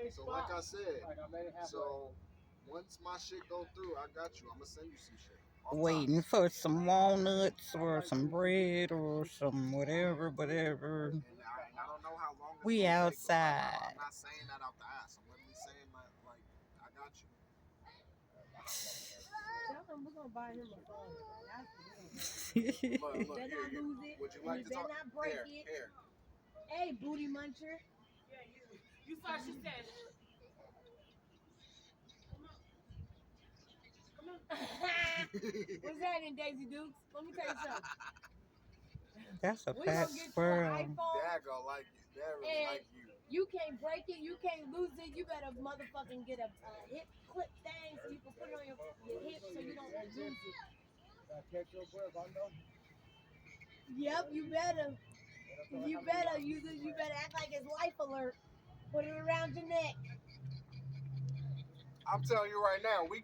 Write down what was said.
So like I said, so once my shit go through, I got you. I'm gonna send you some shit. Waiting for some walnuts or some bread or some whatever. And I don't know how long it's We gonna take, but outside. I'm not saying that out the ass. I'm literally saying like I got you. Tell him we're gonna buy him a phone. Look, Better here, not lose it. would you And like you to better talk? not break it. Here. Hey, booty muncher. You saw she said. Come on. What's happening, Daisy Dukes? Let me tell you something. That's a We fat gonna get you an squirrel. iPhone. Dad gonna like you. Dad really And like you. you can't break it. You can't lose it. You better motherfucking get a hip clip thing so you can put it on your hip so you don't lose it. Yep, you better. You better use it. You better act like it's life alert. Put it around your neck. I'm telling you right now, we